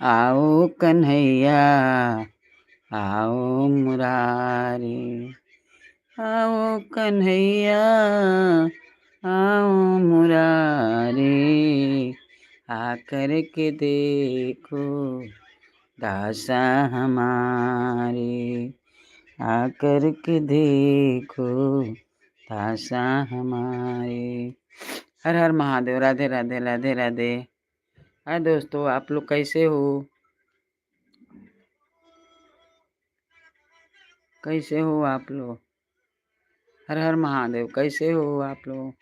आओ कन्हैया आओ मुरारी, आओ कन्हैया आओ मुरारी, आकर के देखो दासा हमारी, आकर के देखो दासा हमारी। हर हर महादेव। राधे राधे राधे राधे। हाय दोस्तों, आप लोग कैसे हो? कैसे हो आप लोग? हर हर महादेव। कैसे हो आप लोग?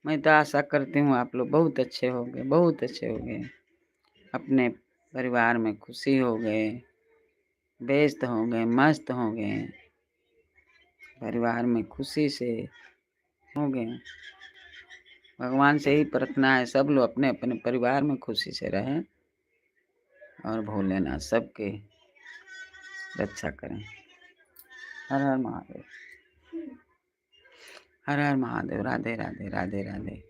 मैं तो आशा करती हूँ आप लोग बहुत अच्छे हो गए, बहुत अच्छे हो गए, अपने परिवार में खुशी हो गए, व्यस्त हो गए, मस्त हो गए, परिवार में खुशी से हो गए। भगवान से ही प्रार्थना है सब लोग अपने अपने परिवार में खुशी से रहें और भोलेनाथ सबके रक्षा करें। हर हर महादेव। हर हर महादेव। राधे राधे राधे राधे।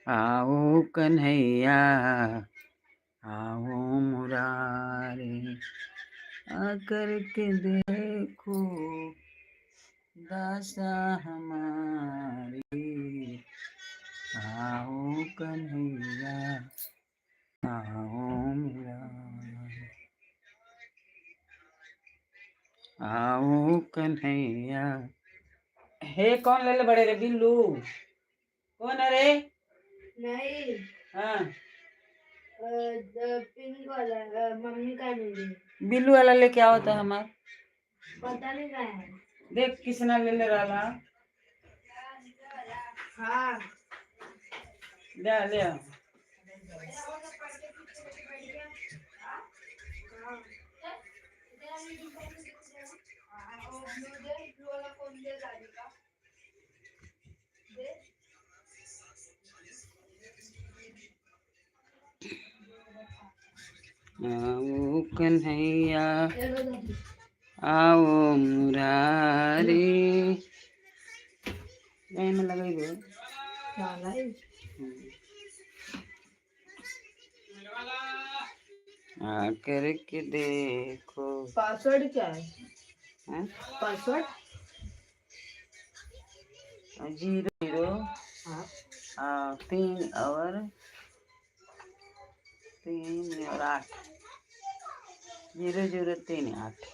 आओ कन्हैया आओ मुरारी, आकर के देखो दासा हमारी, आओ कन्हैया आओ मुरारी, आओ कन्हैया। हे कौन ले ले बड़े रे बिल्लू? कौन है रे? नहीं। हाँ पिंक वाला मम्मी का नहीं। बिल्लू वाला ले क्या होता है हमार? पता नहीं क्या है। देख किसना ले ले रहा। हाँ ले ले। आओ कन्हैया आओ मुरारी, में लगाई आकर के देखो। पासवर्ड क्या है? पासवर्ड 0 3 और 8 0038।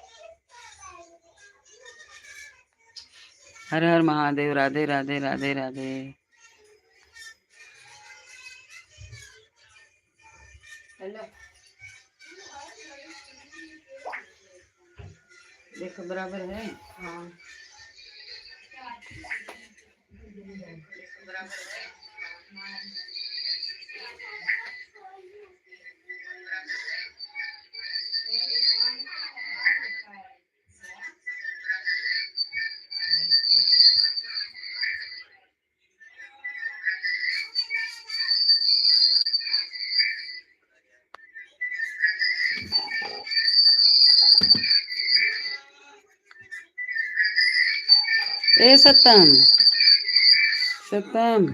हर हर महादेव। राधे राधे राधे राधे। हेलो देखो बराबर है। हाँ बराबर है। ए सतम सतम,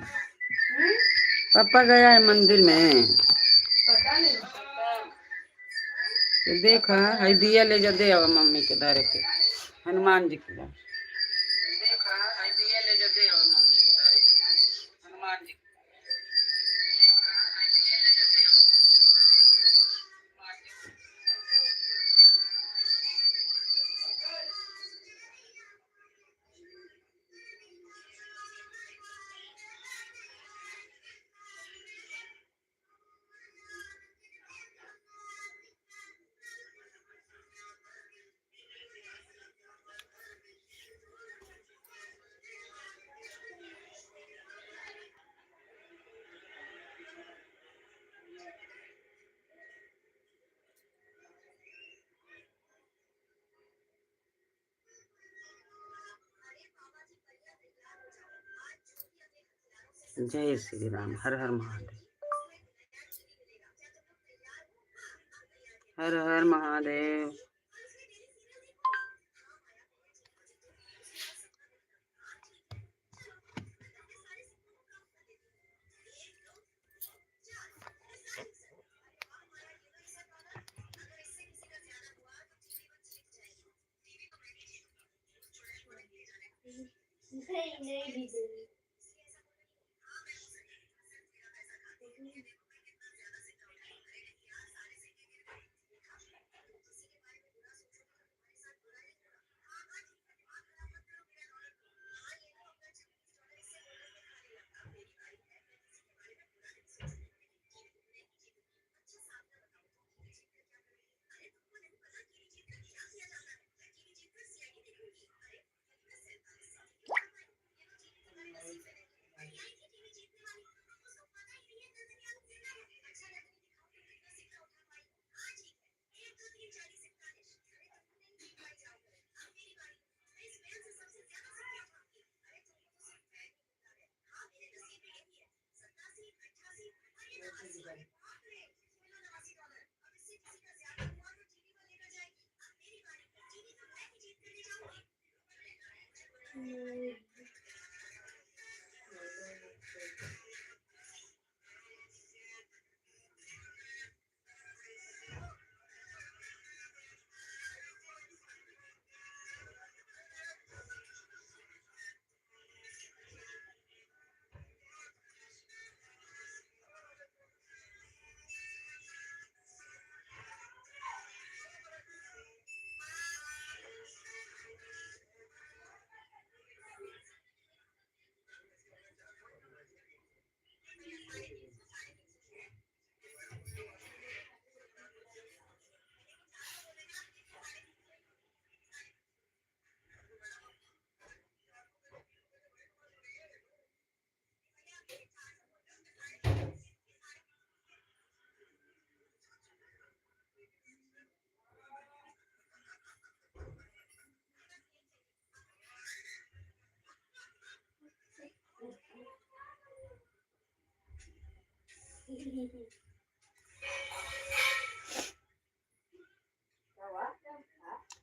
पापा गया है मंदिर में। पता नहीं। तो देखा है दिया ले जा दे मम्मी के दारे पे हनुमान जी के दारे। देखा है दिया ले जा दे मम्मी के दारे पे हनुमान जी। जय श्री राम। हर हर महादेव। हर हर महादेव।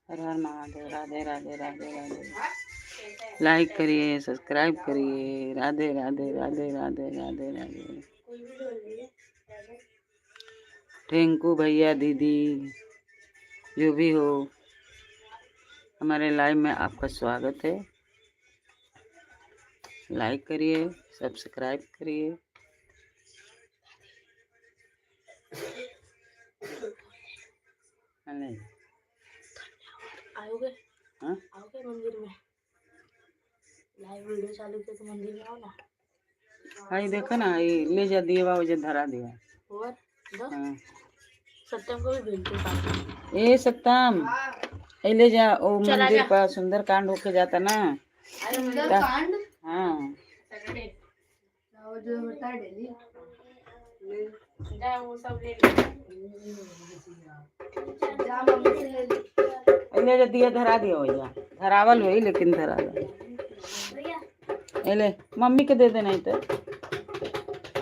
हर हर महादेव। राधे राधे राधे राधे। लाइक करिए, सब्सक्राइब करिए। राधे राधे राधे राधे राधे राधे। टिंकू भैया, दीदी, जो भी हो, हमारे लाइव में आपका स्वागत है। लाइक करिए, सब्सक्राइब करिए। आओगे? हाँ? आओगे मंदिर में? लाइव वीडियो चालू किया तो मंदिर में आओ ना। हाँ, देखो ना, ये ले जा दिए बाबू जो धरा दिया। और दो हाँ। सत्यम को भी भेज दो साथ में। ए सत्यम, ए ले जा, वो चला मंदिर जा। पर सुंदरकांड होके जाता ना। सुंदरकांड? हाँ, वो जो होता है डेली जा, वो सब ले ले। जा मम्मी से ले ले। ले जा दिया धरा दिया हो जा। धरावल वही लेकिन धरा दे। ए ले, मम्मी के दे दे नहीं तो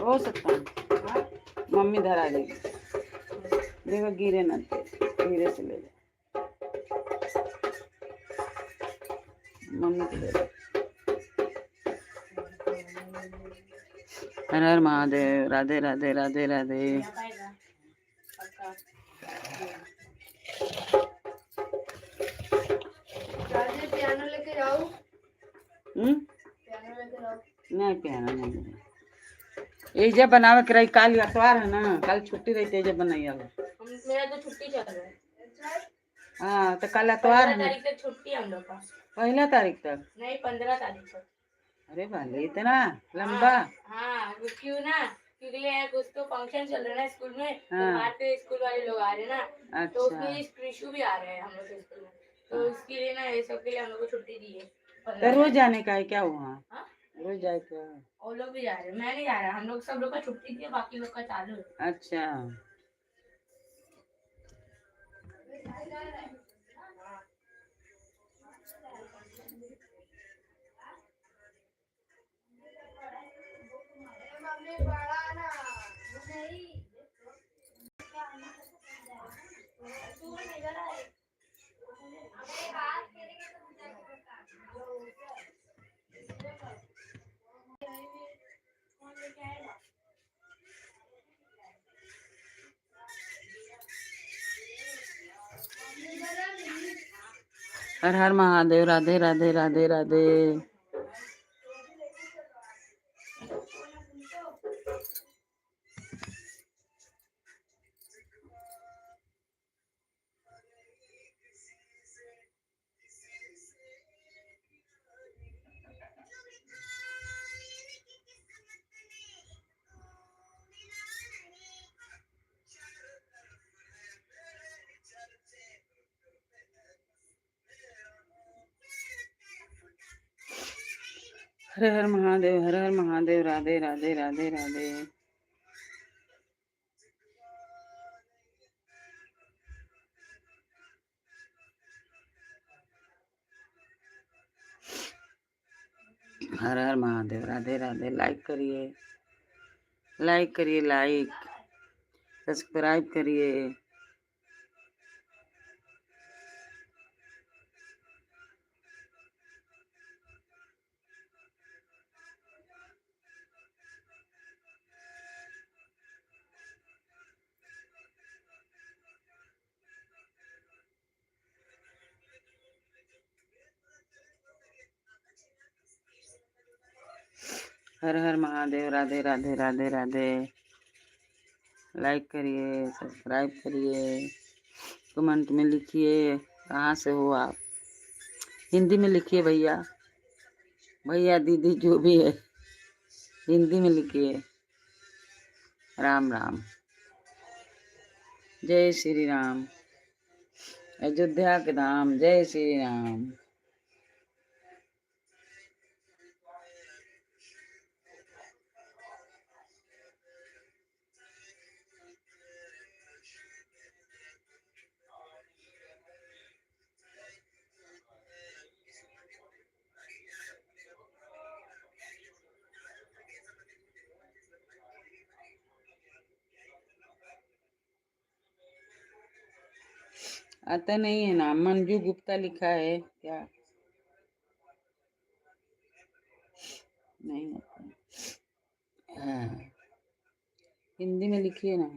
हो सकता है। मम्मी धरा देगी। देखो गिरे ना, धीरे से ले जा। मम्मी के दे दे। हर हर महादेव। राधे राधे राधे राधे। पियानो लेके जाओ। पियानो लेके जाओ। नहीं, पियानो नहीं। एजा बनावे के रही, काल अखबार है ना, कल छुट्टी रही तेजा बनाइए। मेरा तो छुट्टी चल रहा है। हाँ, तो कल अखबार है। 15 तारीख तक छुट्टी है हम लोग का। 1 तारीख तक? नहीं, 15 तारीख तक। अरे भाई, इतना लंबा? हाँ, क्यों ना, क्योंकि कुछ तो फंक्शन चल रहा है ना स्कूल में। तो हाँ। बाहर से स्कूल वाले लोग आ रहे हैं ना। अच्छा। तो उसमें कृषु भी आ रहे हैं हम लोग के स्कूल में। तो इसके लिए ना, ये सब के लिए हम लोग को छुट्टी दी है। तो रोज जाने का है क्या वहाँ? हाँ? रोज जाए क्या? वो लोग भी जा रहे हैं, मैं नहीं जा रहा। हम लोग सब लोग का छुट्टी थी, बाकी लोग का चालू है। अच्छा। हर हर महादेव। राधे राधे राधे राधे। हर हर महादेव। हर हर महादेव। राधे राधे राधे राधे। हर हर महादेव। राधे राधे। लाइक करिए, लाइक करिए, लाइक सब्सक्राइब करिए। हर हर महादेव। राधे राधे राधे राधे। लाइक करिए, सब्सक्राइब करिए, कमेंट में लिखिए कहाँ से हो आप। हिंदी में लिखिए भैया, भैया दीदी जो भी है, हिंदी में लिखिए। राम राम। जय श्री राम। अयोध्या के धाम। जय श्री राम। आता नहीं है ना, मंजू गुप्ता लिखा है क्या? नहीं आता। हाँ, हिंदी में लिखिए ना।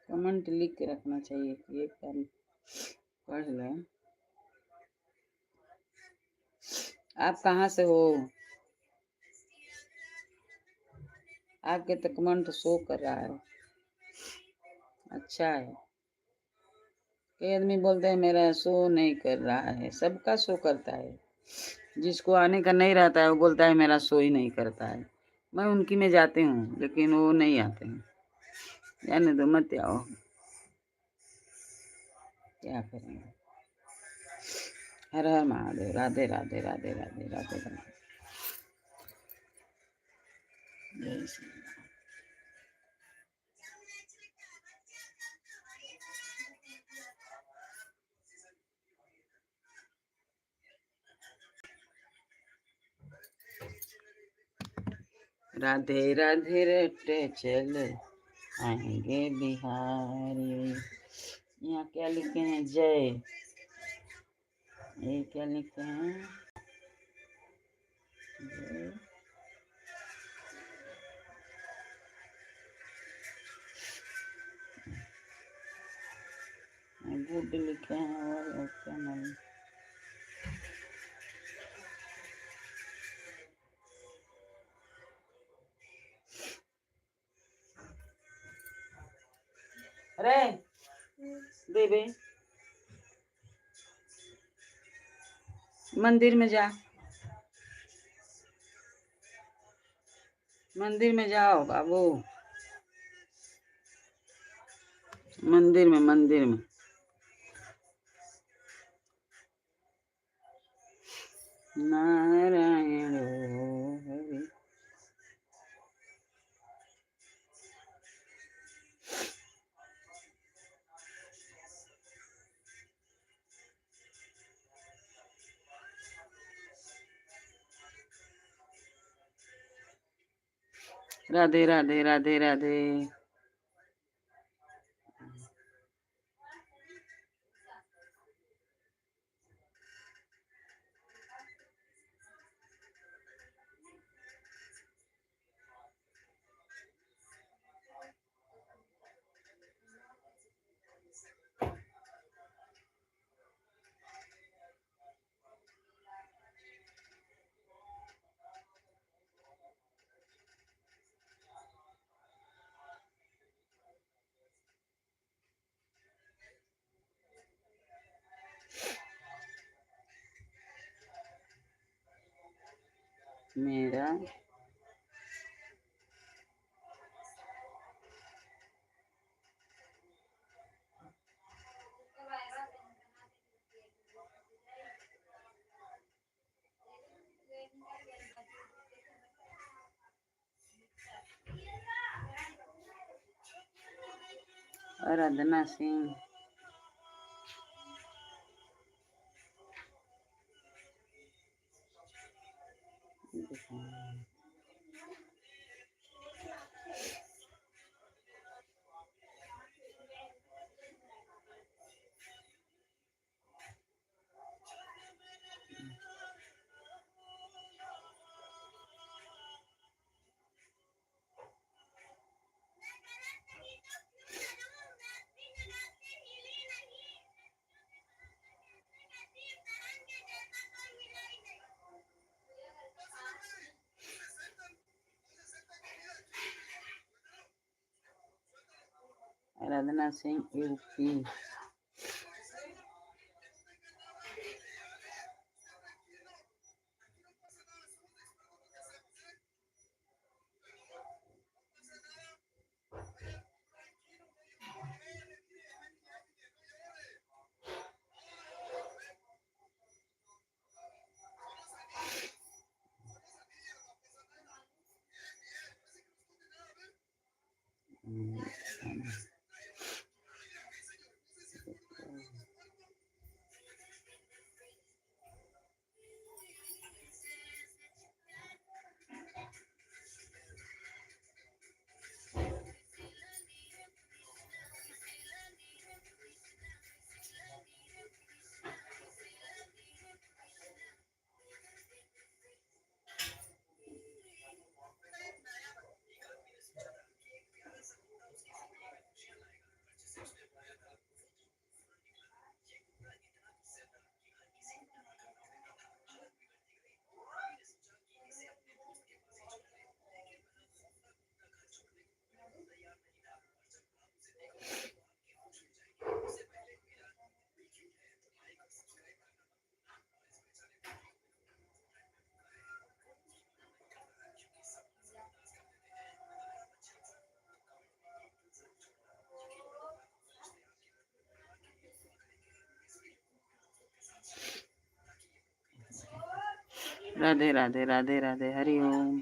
कमेंट लिख के रखना चाहिए कि एक बार पढ़ लें। आप कहाँ से हो? आपके तो कमेंट शो कर रहा है। अच्छा है। कई आदमी बोलते हैं मेरा शो नहीं कर रहा है। सबका शो करता है। जिसको आने का नहीं रहता है वो बोलता है मेरा शो ही नहीं करता है। मैं उनकी में जाती हूँ लेकिन वो नहीं आते हैं। जाने दो, मत आओ, क्या करेंगे। हर हर महादेव। राधे राधे राधे राधे राधे राधे। जय श्री राधे राधे रटे चल आएंगे बिहारी। यहाँ क्या लिखे हैं? जय। ये क्या लिखे हैं? जय। गुड लिखे हैं और क्या नहीं। अरे बेबे, मंदिर में जा, मंदिर में जाओ बाबू। मंदिर में, मंदिर में। नारायण हरि। राधे राधे राधे राधे। मेरा आराधना सिंह, आराधना सिंह यूपी। राधे राधे राधे राधे, हरि ओम।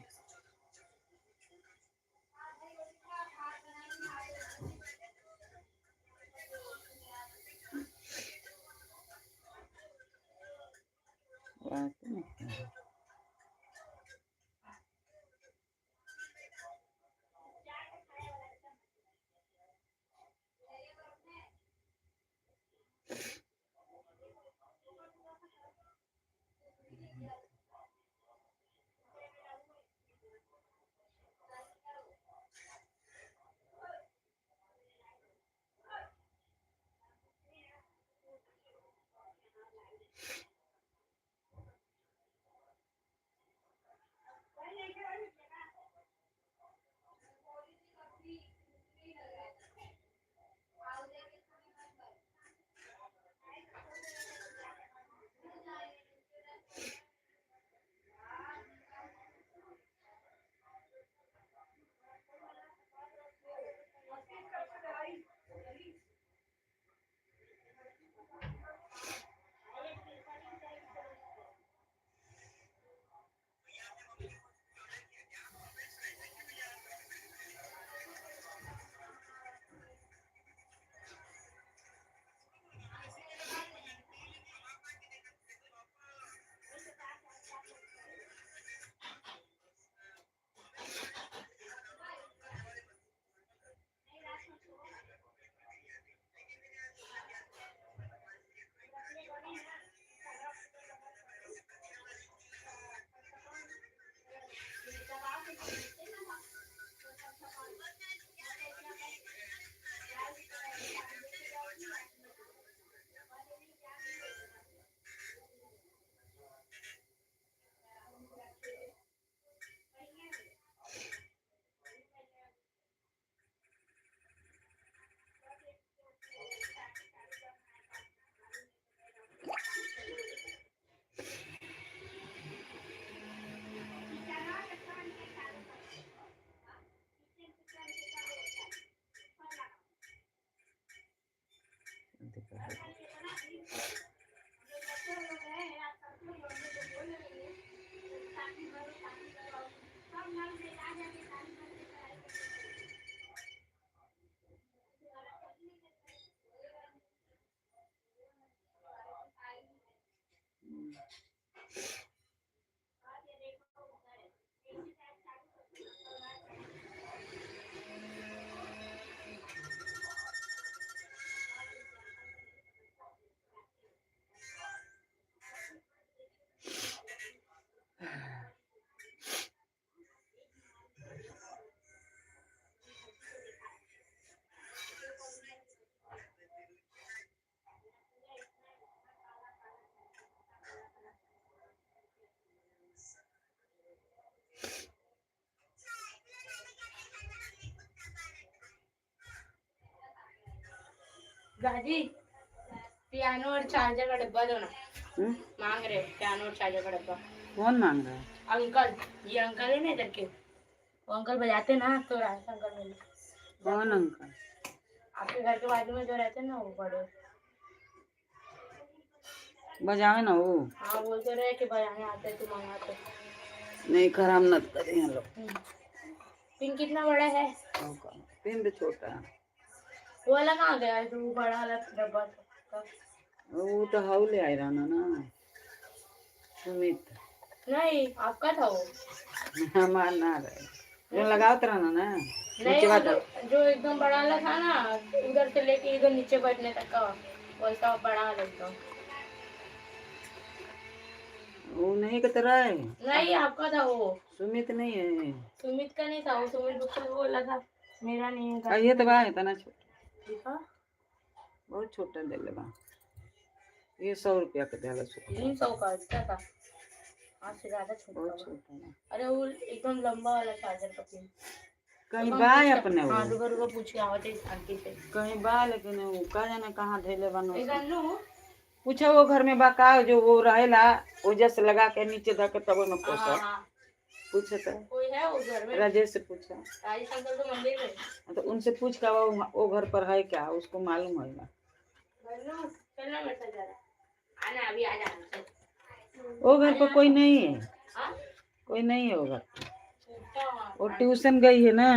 दादी पियानो और चार्जर का डब्बा दो ना। हम्म? मांग रहे पियानो और चार्जर का डब्बा। कौन मांग रहा है? अंकल, ये अंकल है ना इधर के, वो अंकल बजाते ना, तो रास्ता अंकल मिले। कौन अंकल? आपके घर के बाजू में जो रहते हैं ना, वो बड़े। बजावे ना वो। हाँ, बोलते रहे कि बजाने आते तू मंगाते। नहीं, खराब मत करें हम लोग। पिन कितना बड़ा है? पिन भी छोटा है। वो वाला कहाँ गया जो बड़ा वाला डब्बा था? वो तो हाउ ले आए रहा ना सुमित। नहीं, आपका था वो। हमार ना रहे जो लगावत रहना ना नहीं, नीचे वो बात। जो एकदम बड़ा वाला था ना, उधर से लेके इधर नीचे बैठने तक का, वैसा बड़ा वाला एकदम। वो नहीं की तरह है। नहीं, आपका था वो। सुमित नहीं है। सुमित का नहीं था वो, सुमित उसको बोला था मेरा नहीं है। ये तो बा इतना छोटा, देखा? बहुत छोटा दे ले बा। ये 100 रुपया का दे 300 का अच्छा था, आज से ज्यादा छोटा बहुत होगा। छोटा है। अरे वो एकदम लंबा वाला चार्जर का पिन। कहीं तो बा पूछ के- अपने हाँ, वो रुको रुको, पूछ के आवत है इस आंटी से। कहीं बा, लेकिन वो का जाने कहाँ धैले बनो। एक अन्नू, पूछो वो घर में बा का जो वो रहेला वो जैसे लगा के नीचे धर के तब में हाँ पोसा। हाँ, पूछे तो कोई है वो घर में? राजेश से पूछा। राजेश अंकल तो मंदिर में। तो उनसे पूछ का वो घर पर है क्या, उसको मालूम होगा। अन्नू, चलना मेरे साथ जरा। आना, अभी आ जाना, चल। वो घर पर कोई नहीं है, हाँ? कोई नहीं है वो घर। अच्छा, वो ट्यूशन गई है ना।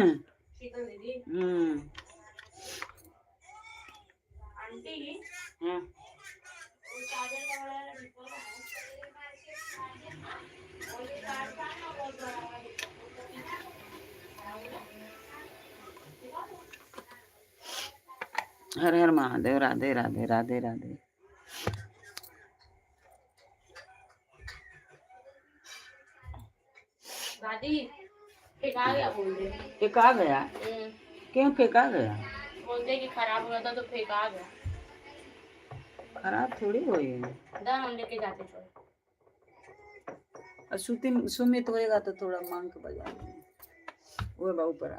शीतल दीदी। आंटी, हाँ। वो चार्जर का बड़ा वाला डिब्बा है। और जो तार था ना, बहुत बड़ा वाला डिब्बा, उसका पीछे क्या बोला? दिखा दो। हर हर महादेव। राधे राधे राधे राधे। दादी फेंका गया बोल रहे। फेंका गया? क्यों फेंका गया? बोलते कि खराब हुआ था तो फेंका गया। खराब थोड़ी हुई है। दा, हम लेके जाते थे। सुमित होएगा तो थोड़ा मांग के बजा देंगे। वो बाबू पर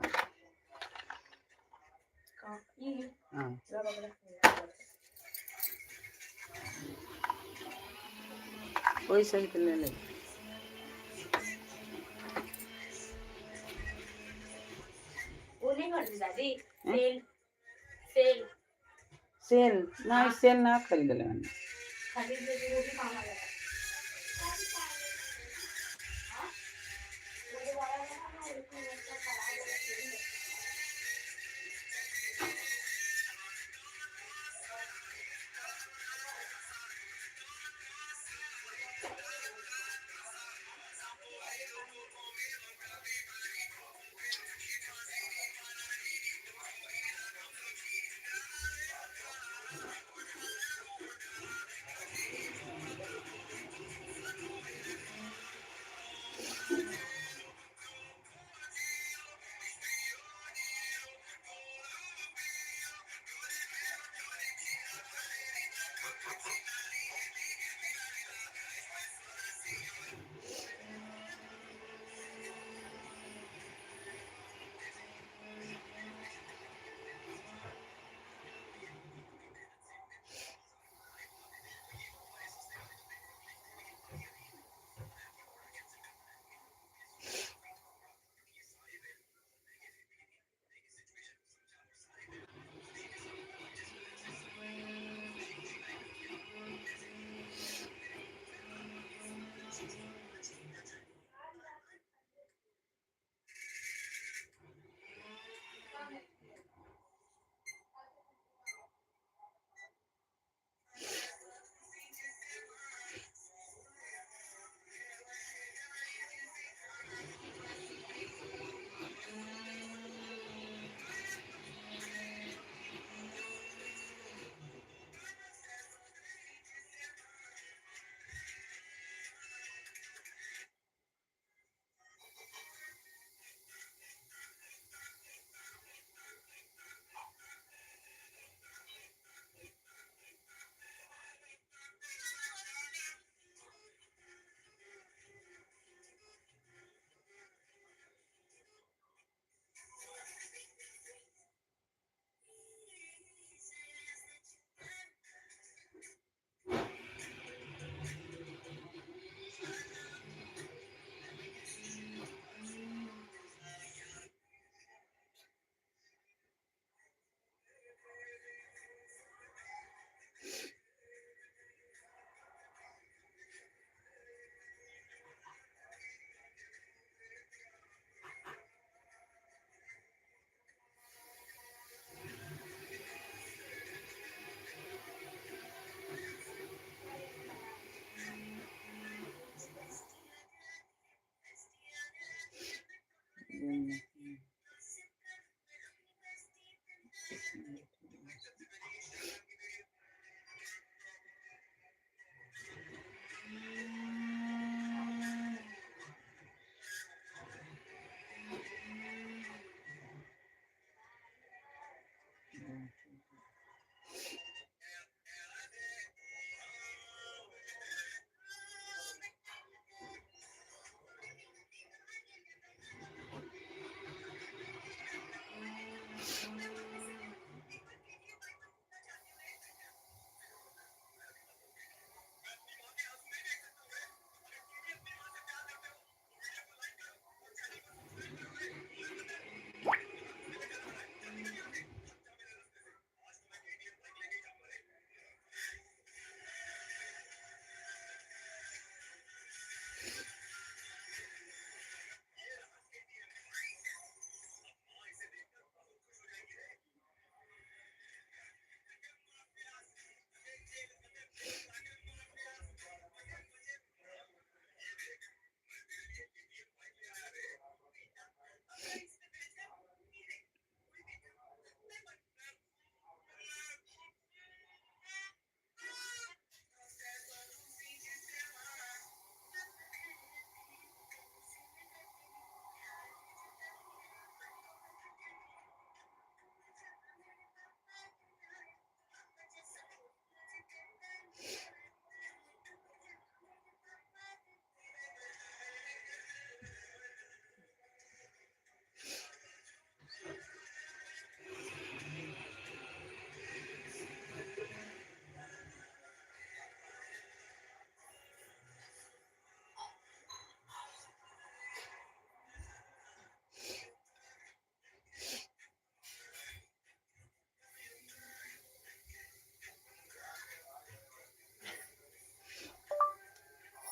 हाँ। कोई सही तो ले ले। वो नहीं करती दादी, सेल सेल सेल ना, सेल ना खरीद ले। खरीद लेती, वो भी काम आ जाता। हाँ? वो जो वाला था ना, उसमें उसका खराब वाला सेल है।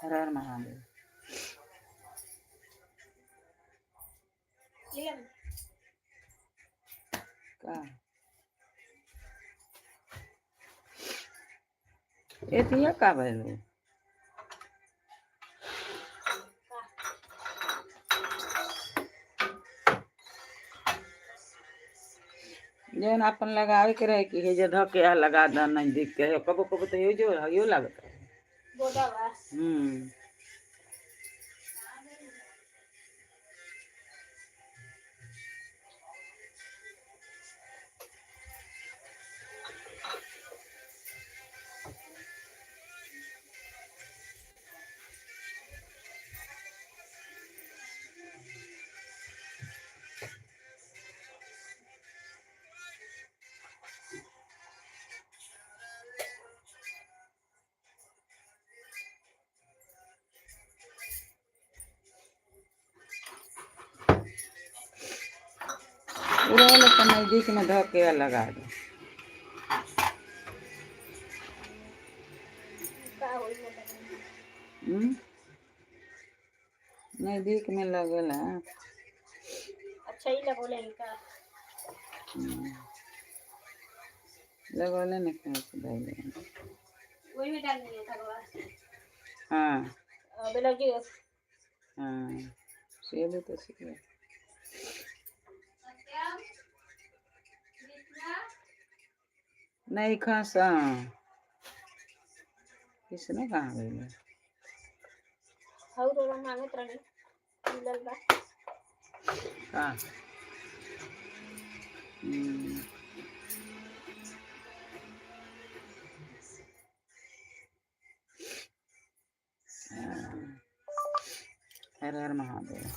हर हर महादेव। का एतिया का भइल? जौन अपन लगावे के रहे कि हे जे धके लगा द नहीं दिख के कबो कबो तो यो जो यो लागत हम्म उड़ेल तो नजदीक में धके लगा दो। नजदीक में लगेला। अच्छा ही लगोले इनका लगोले नहीं कैसे धैले। वही में डाल दिया था भगवान। हाँ बेलौजी हाँ सेब तो सीख नहीं खासा किसने कहाँ गई? हाउ तो मांगत रही मिलल बा हाँ हर हर महादेव।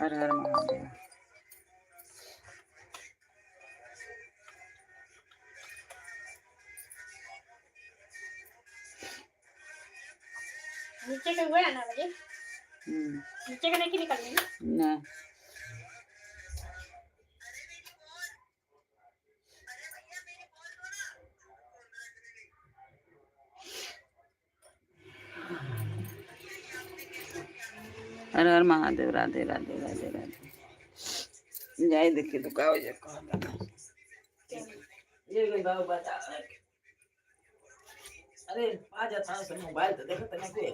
हर हर महादेव। नीचे के हुए ना भाई, नीचे का नहीं निकलने ना। हर हर महादेव। राधे राधे राधे राधे। जाए देखिए तो का ये गाँव बता। अरे आ जाता है मोबाइल तो देखो तो नहीं है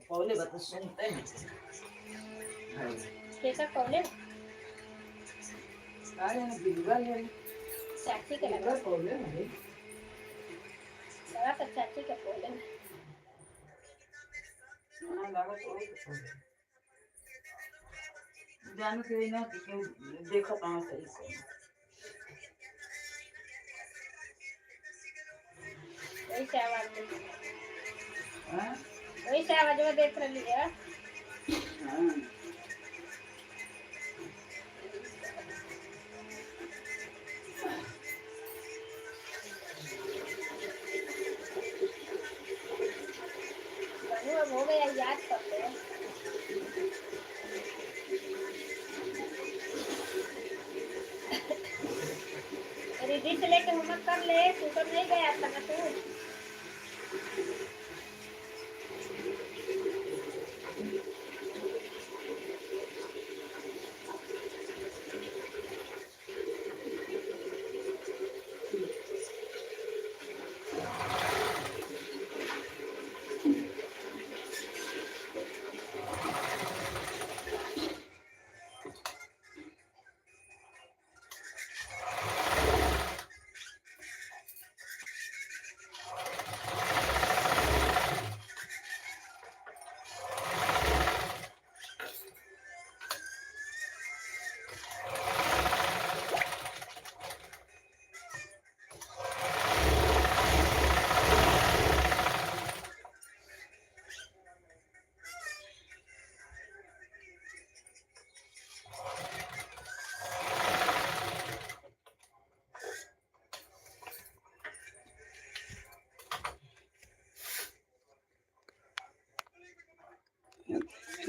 पौले बात सुनते हैं कैसा पौले अरे बिल्कुल है चाची के लगा पौले नहीं लगा तो चाची के पौले ना लगा तो जानो के ना कि देखो कहां सही से वही से आवाज हां वही से आवाज में देख रही है। हां अब हो गया याद करते हैं। रिद्धि से लेके होमवर्क कर ले, तू तो नहीं गया था ना तू।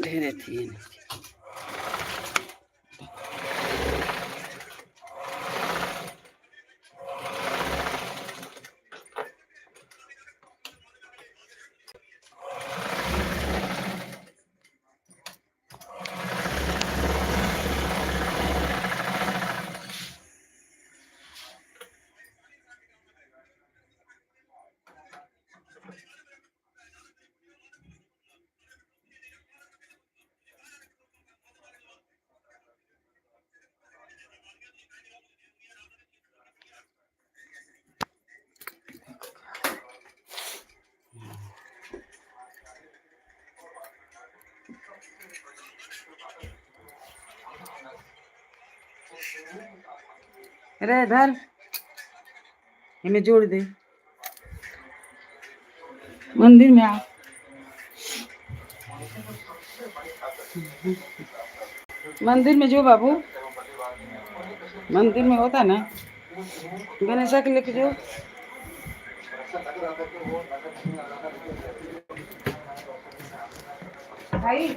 ढेरे थी अरे इधर इन्हें जोड़ दे मंदिर में आ मंदिर में जो बाबू मंदिर में होता ना गणेशा के लेके जो भाई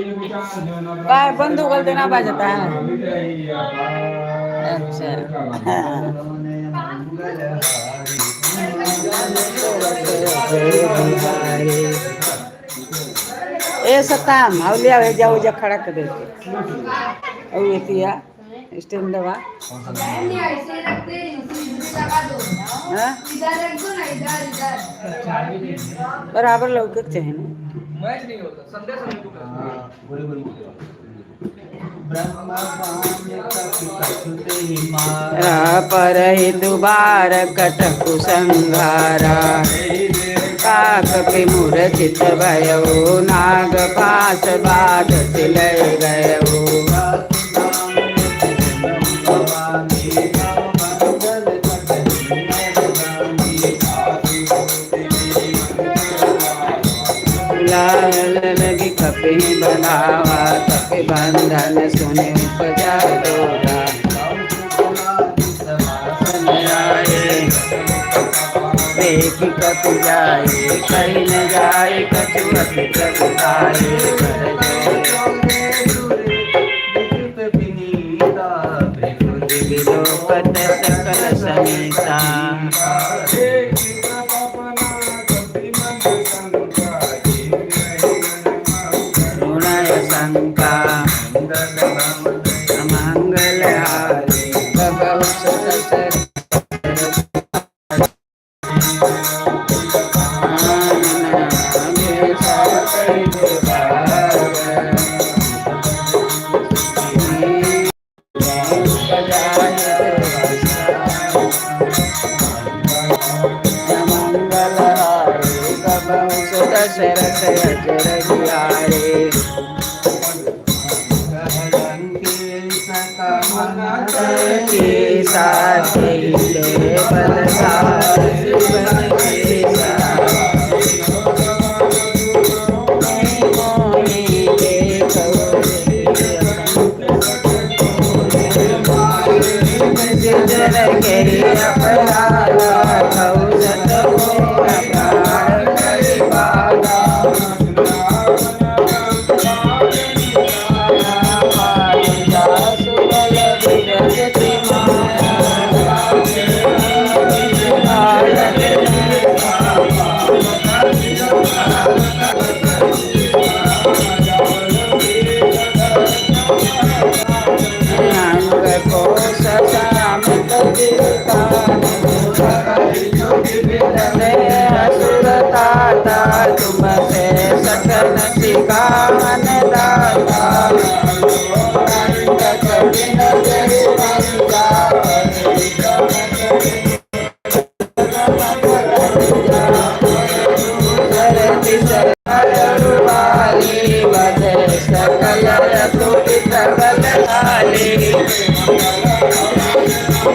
काय बंद हो गल तो ना बाजता है। अच्छा ए सताम हाउलिया है जाओ जा खड़ा कर देते और ये किया स्टैंड दवा हाँ बराबर लौके चाहिए ना मैच नहीं होता संदेश हम लोग पर ही दुबार कटकु संघारा काक पे मूर्छित भयो नाग पास बाध सिलय गयो लगी कपि बनावा कपि बंधन सुने उपजा दोरा देख कपि जाए कहीं न जाए कछुअत प्रभुताए विलोपत सकल समीता शंका मंगल हारे कबहु सत दशरथ अजर बिहारे के साथ तुमसे सकल सिकावन दाता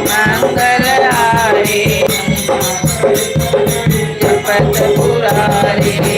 मंगल हारे जपत पुरारे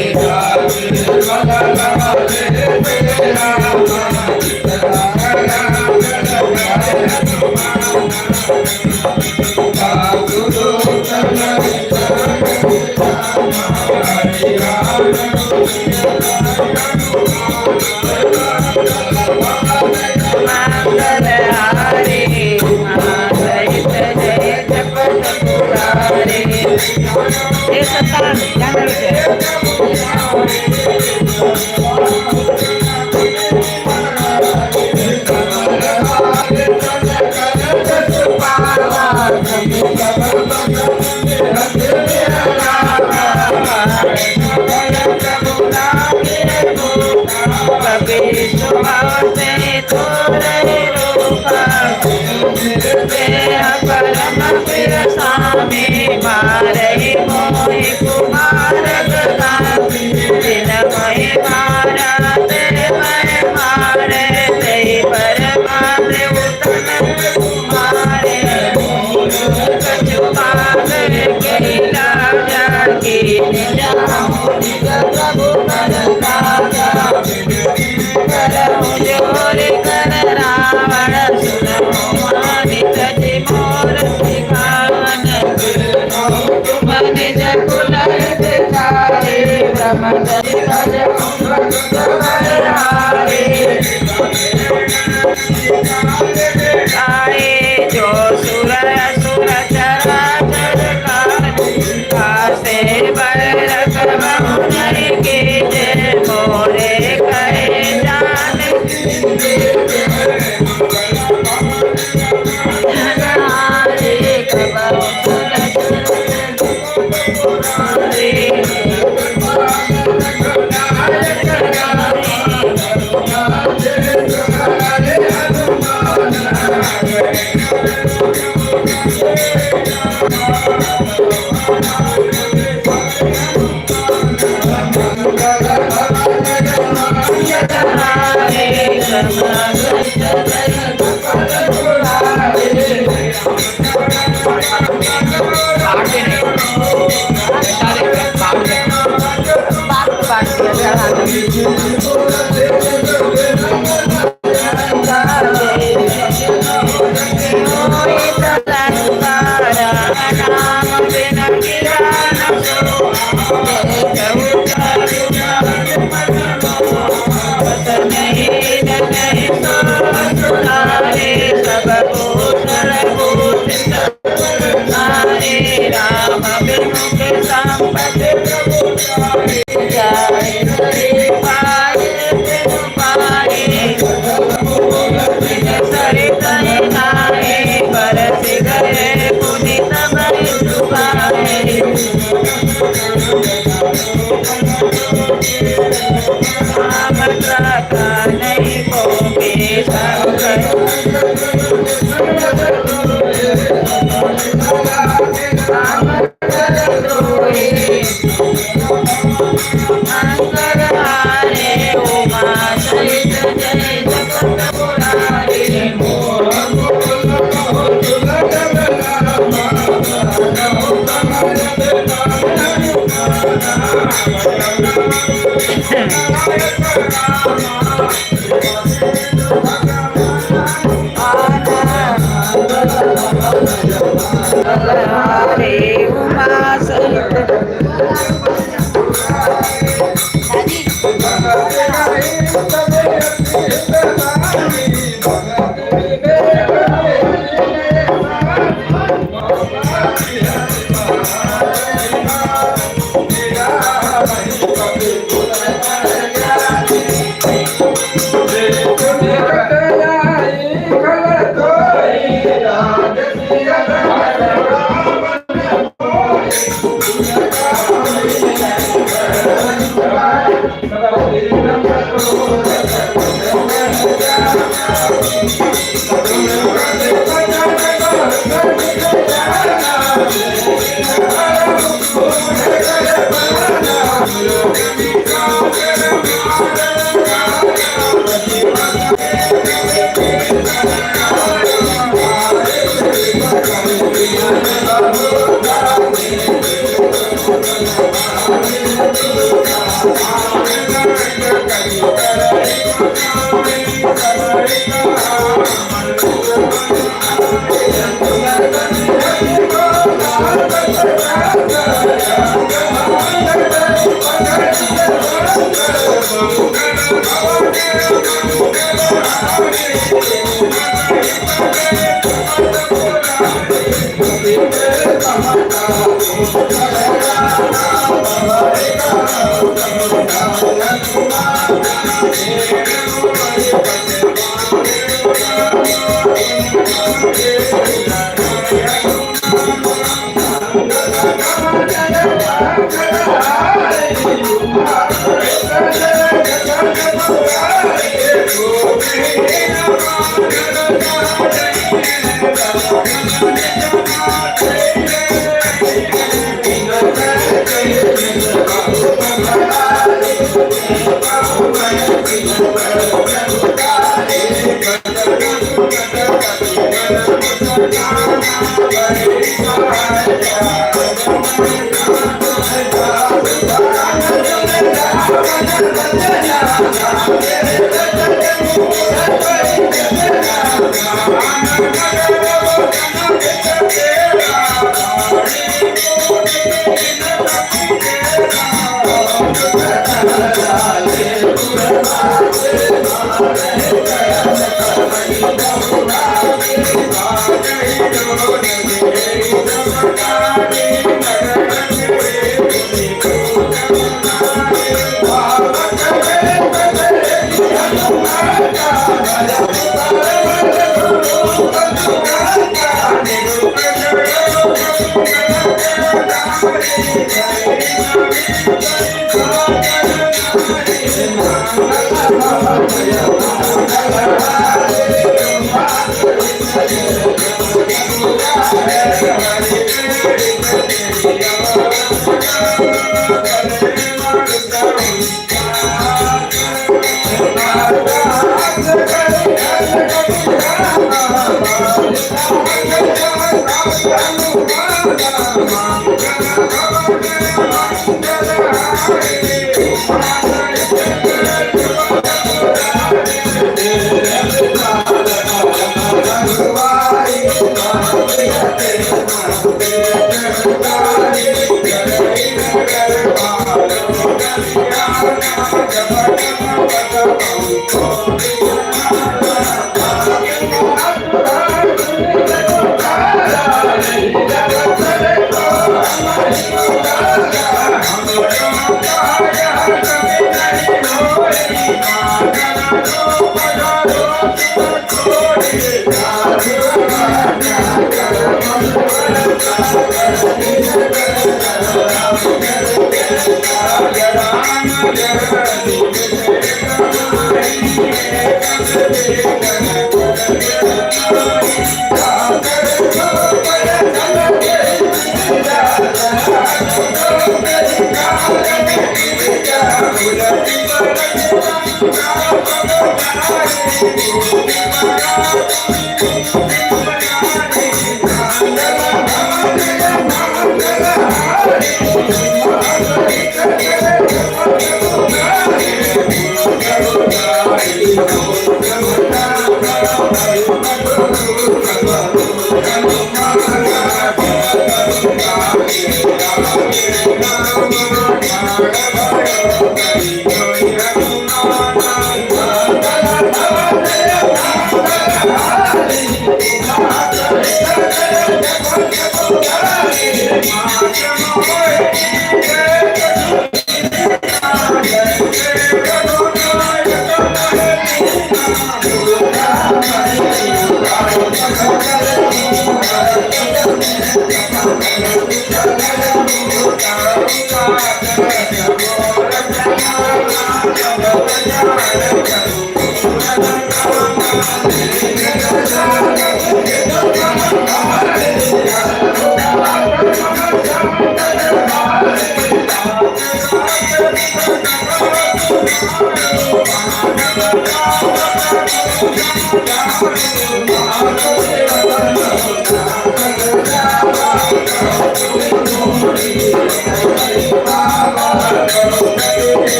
मारहि मोहि कुमार गदा दिन मोहि मारा ते मैं मारे ते पर मारे उतन कुमारे कछु मांगे केला जाके प्रभु कर राजा करहु जोर कर रावण सुन मानित जी मोर सिखावन तुम निज कुल चारे ब्रह्म भज आए जो सुर असुर चराचर कासे बरख बहु के जय मोरे कहे जान हरे कबहु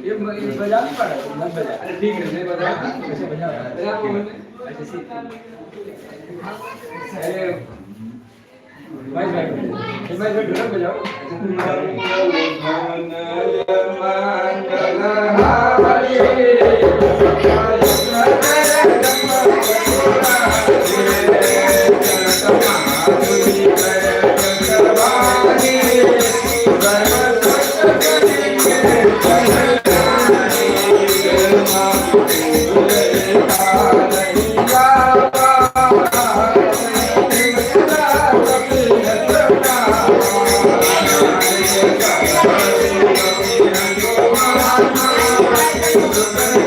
ये बजा नहीं पा रहा मत बजा अरे ठीक है मैं बजा कैसे बजा अरे आपको मैंने ऐसे सीख अरे भाई ढोलक बजाओ Thank you.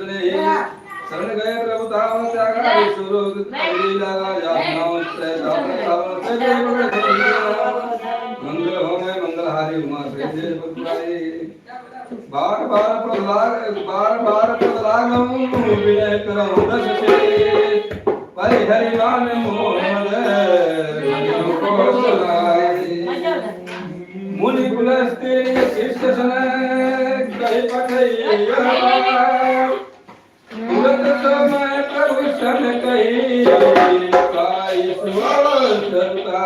शरण गए प्रभु तावन त्यागा सुरोग कबीर लगा जानाओ से तावन से मंगल हो गए मंगलहारी उमा से जय बकुराई बार बार प्रलाग विनय करऊं दस से परिहरि मान मोहम्मद को सुनाई मुनि पुलस्ते शिष्य सन कहि पठैया तुरंत समय प्रभु सन कही काई सुवसता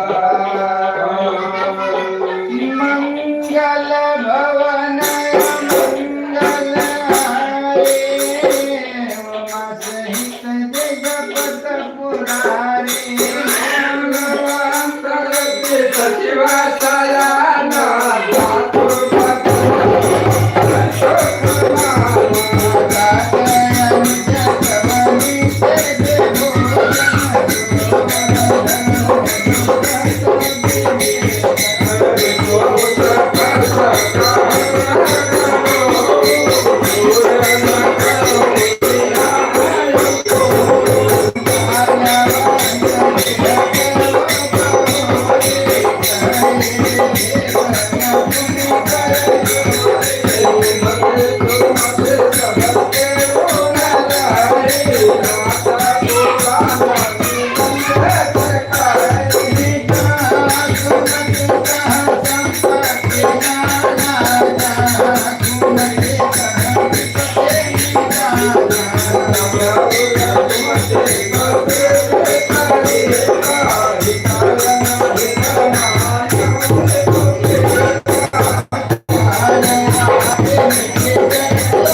मंगल भवन मंगल हारे उमा सहित जगत पुरारे भगवान प्रगति सचिवा साया